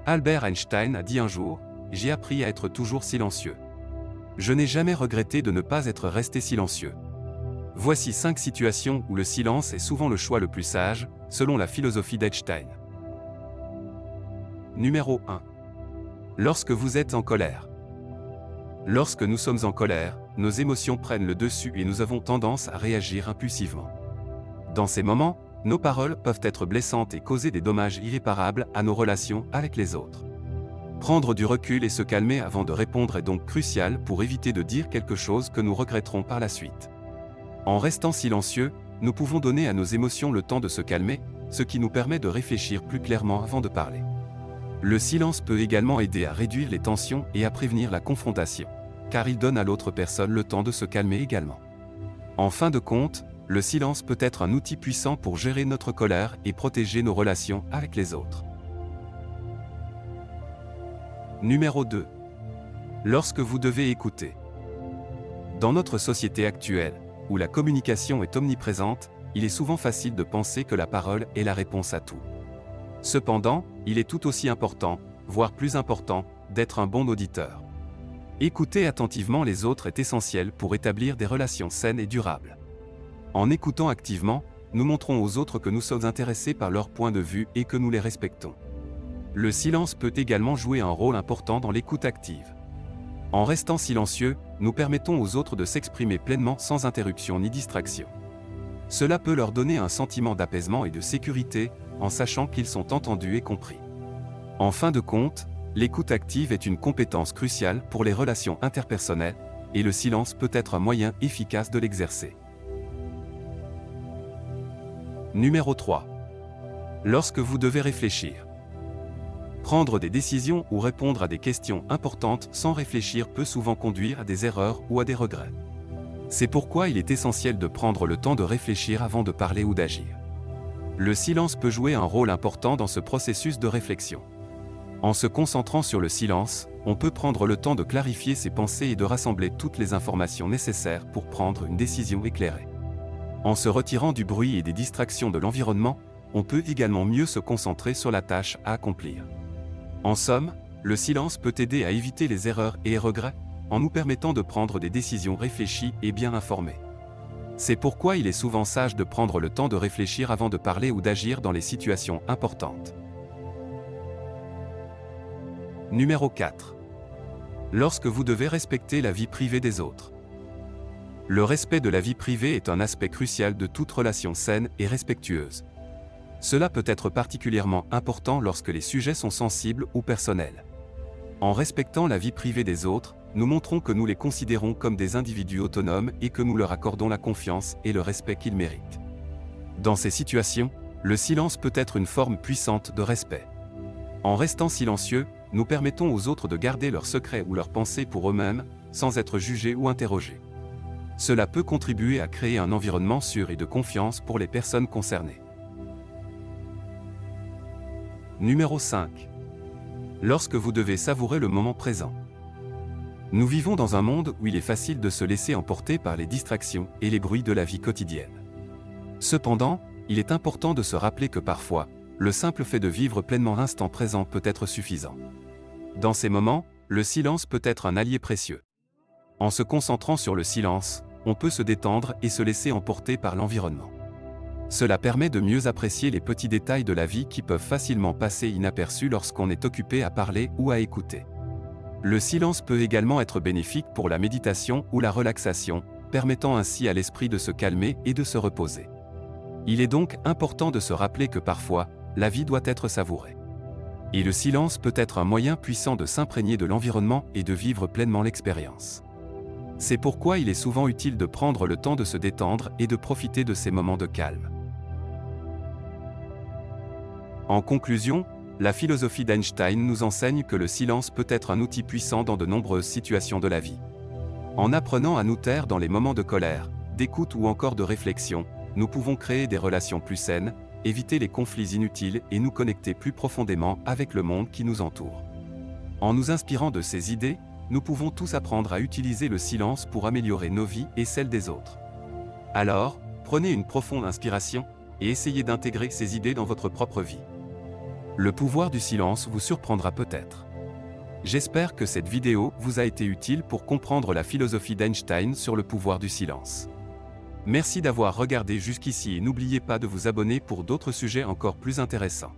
Albert Einstein a dit un jour, « J'ai appris à être toujours silencieux. Je n'ai jamais regretté de ne pas être resté silencieux. » Voici 5 situations où le silence est souvent le choix le plus sage, selon la philosophie d'Einstein. Numéro 1. Lorsque vous êtes en colère. Lorsque nous sommes en colère, nos émotions prennent le dessus et nous avons tendance à réagir impulsivement. Dans ces moments, nos paroles peuvent être blessantes et causer des dommages irréparables à nos relations avec les autres. Prendre du recul et se calmer avant de répondre est donc crucial pour éviter de dire quelque chose que nous regretterons par la suite. En restant silencieux, nous pouvons donner à nos émotions le temps de se calmer, ce qui nous permet de réfléchir plus clairement avant de parler. Le silence peut également aider à réduire les tensions et à prévenir la confrontation, car il donne à l'autre personne le temps de se calmer également. En fin de compte, le silence peut être un outil puissant pour gérer notre colère et protéger nos relations avec les autres. Numéro 2. Lorsque vous devez écouter. Dans notre société actuelle, où la communication est omniprésente, il est souvent facile de penser que la parole est la réponse à tout. Cependant, il est tout aussi important, voire plus important, d'être un bon auditeur. Écouter attentivement les autres est essentiel pour établir des relations saines et durables. En écoutant activement, nous montrons aux autres que nous sommes intéressés par leur point de vue et que nous les respectons. Le silence peut également jouer un rôle important dans l'écoute active. En restant silencieux, nous permettons aux autres de s'exprimer pleinement sans interruption ni distraction. Cela peut leur donner un sentiment d'apaisement et de sécurité, en sachant qu'ils sont entendus et compris. En fin de compte, l'écoute active est une compétence cruciale pour les relations interpersonnelles, et le silence peut être un moyen efficace de l'exercer. Numéro 3. Lorsque vous devez réfléchir. Prendre des décisions ou répondre à des questions importantes sans réfléchir peut souvent conduire à des erreurs ou à des regrets. C'est pourquoi il est essentiel de prendre le temps de réfléchir avant de parler ou d'agir. Le silence peut jouer un rôle important dans ce processus de réflexion. En se concentrant sur le silence, on peut prendre le temps de clarifier ses pensées et de rassembler toutes les informations nécessaires pour prendre une décision éclairée. En se retirant du bruit et des distractions de l'environnement, on peut également mieux se concentrer sur la tâche à accomplir. En somme, le silence peut aider à éviter les erreurs et les regrets, en nous permettant de prendre des décisions réfléchies et bien informées. C'est pourquoi il est souvent sage de prendre le temps de réfléchir avant de parler ou d'agir dans les situations importantes. Numéro 4. Lorsque vous devez respecter la vie privée des autres. Le respect de la vie privée est un aspect crucial de toute relation saine et respectueuse. Cela peut être particulièrement important lorsque les sujets sont sensibles ou personnels. En respectant la vie privée des autres, nous montrons que nous les considérons comme des individus autonomes et que nous leur accordons la confiance et le respect qu'ils méritent. Dans ces situations, le silence peut être une forme puissante de respect. En restant silencieux, nous permettons aux autres de garder leurs secrets ou leurs pensées pour eux-mêmes, sans être jugés ou interrogés. Cela peut contribuer à créer un environnement sûr et de confiance pour les personnes concernées. Numéro 5. Lorsque vous devez savourer le moment présent. Nous vivons dans un monde où il est facile de se laisser emporter par les distractions et les bruits de la vie quotidienne. Cependant, il est important de se rappeler que parfois, le simple fait de vivre pleinement l'instant présent peut être suffisant. Dans ces moments, le silence peut être un allié précieux. En se concentrant sur le silence, on peut se détendre et se laisser emporter par l'environnement. Cela permet de mieux apprécier les petits détails de la vie qui peuvent facilement passer inaperçus lorsqu'on est occupé à parler ou à écouter. Le silence peut également être bénéfique pour la méditation ou la relaxation, permettant ainsi à l'esprit de se calmer et de se reposer. Il est donc important de se rappeler que parfois, la vie doit être savourée. Et le silence peut être un moyen puissant de s'imprégner de l'environnement et de vivre pleinement l'expérience. C'est pourquoi il est souvent utile de prendre le temps de se détendre et de profiter de ces moments de calme. En conclusion, la philosophie d'Einstein nous enseigne que le silence peut être un outil puissant dans de nombreuses situations de la vie. En apprenant à nous taire dans les moments de colère, d'écoute ou encore de réflexion, nous pouvons créer des relations plus saines, éviter les conflits inutiles et nous connecter plus profondément avec le monde qui nous entoure. En nous inspirant de ces idées, nous pouvons tous apprendre à utiliser le silence pour améliorer nos vies et celles des autres. Alors, prenez une profonde inspiration et essayez d'intégrer ces idées dans votre propre vie. Le pouvoir du silence vous surprendra peut-être. J'espère que cette vidéo vous a été utile pour comprendre la philosophie d'Einstein sur le pouvoir du silence. Merci d'avoir regardé jusqu'ici et n'oubliez pas de vous abonner pour d'autres sujets encore plus intéressants.